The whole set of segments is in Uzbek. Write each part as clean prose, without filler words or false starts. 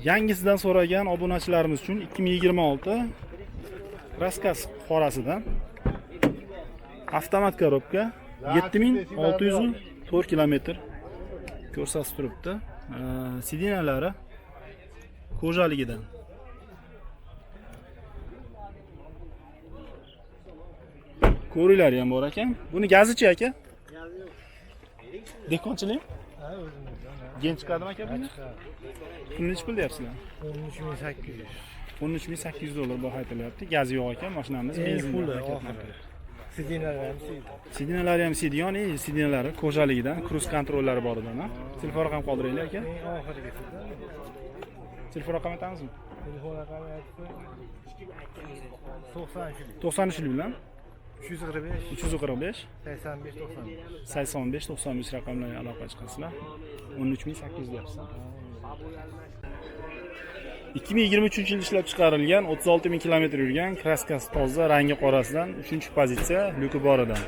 Yangisidan so'ragan obunachilarimiz uchun 2026 kraskasi qorasidan avtomat korobka 7604 kilometr ko'rsatib turibdi. Sidinalari ko'jaligidan. Ko'rilari ham bor ekan. Buni gazichi aka? Dekonchilik? Ha, o'zimiz. Gen chiqadimi aka buni? Pulni nech pul deyapsizlar? 13800. 13800 dollar baho aytilyapti. Gazi yo'q ekan, mashinamiz benzin puli bilan oxiri. Sidinalar ham siydi. Sidinalari ham Sidion, sidinalari ko'jaligidan, kruz kontrollari bor ekan. Telefon raqam qoldiraylik aka. Eng oxirgi sizdan. Telefon raqam aytamizmi? Telefon raqami aytsa 93 93 bilan 345 345 85 95. 85 95 raqamlarga aloqa chiqasizlar. 13800 deyapsiz. 2023 yil ishlab chiqarilgan 36000 kilometr yurgan kraskasi toza, rangi qorasidan 3-pozitsiya Lukuboridan.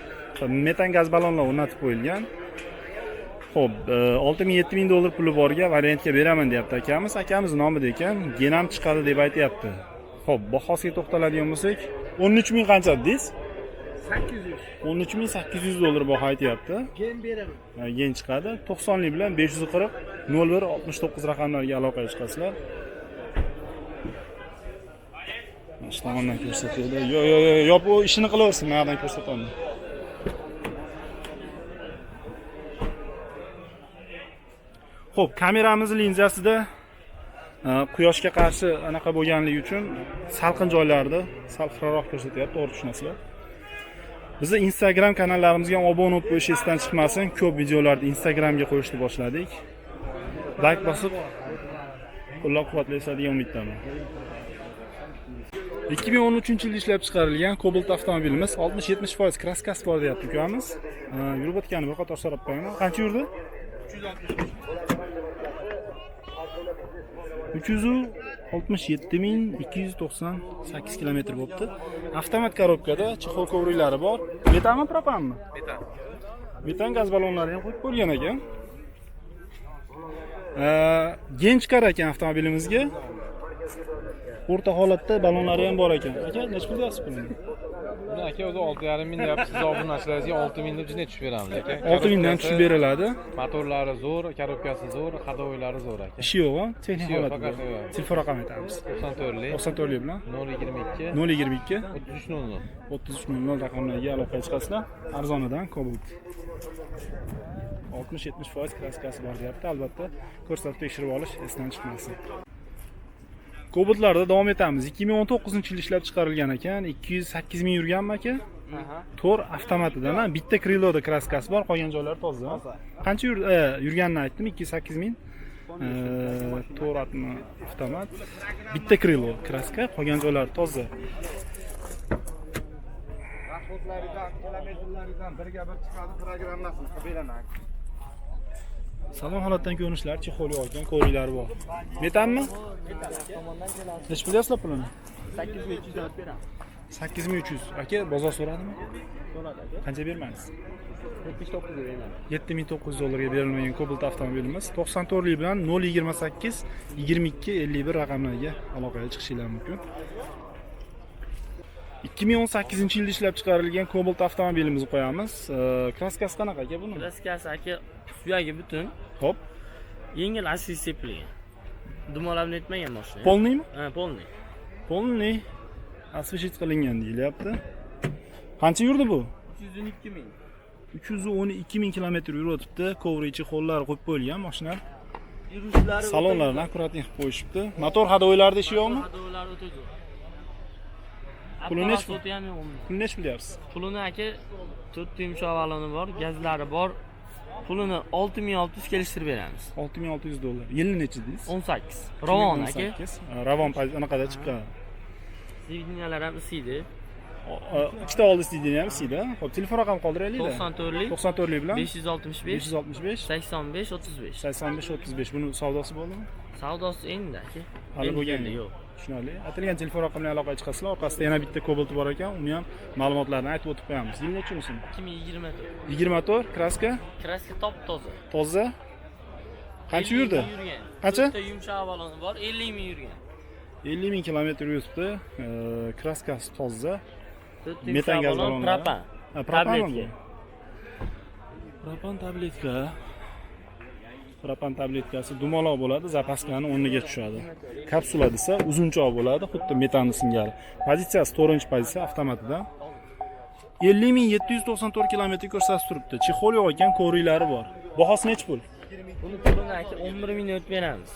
Metan gaz ballonlar o'rnatib qo'yilgan. Xo'p, 6000-7000 dollar puli borga variantga beraman deyapti akamiz. Akamiz nomida ekan, genam chiqadi deb aytayapti. Xo'p, bahosiga to'xtaladigan bo'lsak, 13000 qancha dedingiz? 800. 13800 dollar baho aytayapti. Gen beraman. Gen chiqadi. 90lik bilan 540 01 69 raqamlarga aloqaga chiqasizlar. Mana shu tomondan ko'rsatadi. Yo'q, bu ishini qilaversin, mendan ko'rsataman. Xo'p, kameramiz linzasida quyoshga qarshi anaqa bo'lganligi uchun salqin joylarda sal xiroq ko'rsatyapti, to'g'ri tushunasizlar. Bizni Instagram kanallarimizga ham obuna bo'lib qo'yish esdan chiqmasin. Ko'p videolarni Instagramga qo'yishni boshladik. Like bosib qo'llab-quvvatlaysiz degan umiddaman. 2013-yilda ishlab chiqarilgan Cobalt avtomobilimiz 60-70% kraskasi bor deyapti ukamiz. Yurib o'tgani bir qator so'rab qo'yaman. Qancha yurdi? 367.298 kilometr bo'libdi. Avtomat korobkada chexol kovriklari bor. Metanmi, propanmi? Metan. Metan gaz ballonlari ham qo'yib bo'lgan ekan. Gen chiqar ekan avtomobilimizga. O'rta holatda ballonlari ham bor ekan. Aka, nech pul deyapsiz buni? Buni aka o'zi 6,5 ming deyapsiz, obunachilaringizga 6000 deb juda tushib beramiz aka. 6000 dan tushib beriladi. Motorlari zo'r, korobkasi zo'r, hadovoylari zo'r aka. Ishi yo'q-a? Texnik Yo'q, holatda. faqat Telefon raqam aytamiz. 94lik 94lik bilan 022 022 3300. 3300 raqamlarga aloqaga chiqasizlar. Arzonidan Cobalt. 60-70% kraskasi bor deyapti. Albatta, ko'rsatib tekshirib olish esdan chiqmasin. Cobaltlarda davom etamiz. 2019-yil ishlab chiqarilgan ekan. 208 ming yurganmi aka? To'r avtomatidan, bitta kriloda kraskasi bor, qolgan joylari toza. Qancha yurganini aytdim, 208 ming. To'r avtomat, bitta krilo kraska, qolgan joylari toza. Rahmatlaridan, kilometrlaridan birga bir chiqadi, programmasini qilib Salon holatdan ko'rinishlar, chexol yo'q ekan, ko'riklari bor. Metanmi? Nech pul deyapsizlar pulini? 8300 olib beramiz. 8300. Aka, bozor so'radimi? So'radi aka. Qancha bermaysiz? 7900 beramiz. 7900 dollarga berilmagan Cobalt avtomobilimiz 94lik bilan 028 22 51 raqamlarga aloqaga chiqishingiz mumkin. 2018-yilda ishlab chiqarilgan Cobalt avtomobilimizni qo'yamiz. Kraskasi qanaqa aka buni? Kraskasi aka suyagi butun. Xo'p. Yengil asli sepilgan. Dumalab netmagan mashina. Polniymi? Ha, polniy. Polniy. Asfishit qilingan deyilyapti. Qancha yurdi bu? 312 ming. 312 ming kilometr yurib o'tibdi. Kovri ichi qo'llar qo'yib qo'yilgan mashina. Yurishlari Salonlarni akkuratlik qilib qo'yishibdi. Motor hadovoylarida ishi yo'qmi? Hadovoylari o'ta zo'r. Puli nech pul? Ham yo'qmi? Pul nech pul deyapsiz? Pulini aka 4 yumshoq baloni bor, gazlari bor. Pulini 6600 kelishtirib beramiz. 6600 dollar. Yili nechi deysiz? 18. Ravon aka. Ravon anaqada chiqqan. Sidinalar ham isiydi. Ikkita oldi sidina ham isiydi. Xo'p, telefon raqam qoldiraylik-da. 94lik 94lik bilan 565 565 85 35. 85 35. Buni savdosi bo'ldimi? Savdosi endi aka. Hali bo'lgan yo'q. Tushunarli. Aytilgan telefon raqamga aloqaga chiqasizlar. Orqasida yana bitta Cobalt bor ekan. Uni ham ma'lumotlarni aytib o'tib qo'yamiz. Yil necha bo'lsin? 2024. 24 kraska. Kraska top toza. Toza. Qancha yurdi? 50 ming yurgan. Qancha? To'rtta yumshoq baloni bor, 50 ming yurgan. 50 ming kilometr yuribdi. Kraskasi toza. To'rtta Metan yumshoq gaz balon baloni. propan. Ha, propan Tabletka. Propan tabletka. Propan tabletkasi dumaloq bo'ladi, zapaskani o'rniga tushadi. Kapsula desa uzunchoq bo'ladi, xuddi metanni singari. Pozitsiyasi 4-pozitsiya avtomatida. 50.794 kilometr ko'rsatib turibdi. Chexol yo'q ekan, ko'riklari bor. Bahosi necha pul? Buni pulini aka 11 ming o'tib beramiz.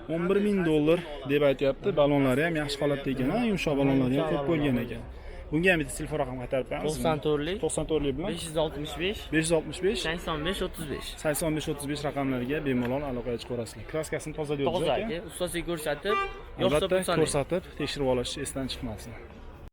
11 ming dollar deb aytyapti. Balonlari ham yaxshi holatda ekan, yumshoq balonlari ham ko'p bo'lgan ekan. Bunga ham bitta telefon raqam qaytarib beramiz. 94lik 94lik bilan 565 565 85 35. 85-35 raqamlarga bemalol aloqaga chiqib ko'rasizlar. Kraskasini toza deyapsiz Toza aka. aka, ustasiga ko'rsatib, yo'qsa Albatta pulsani. ko'rsatib, tekshirib olish esdan chiqmasin.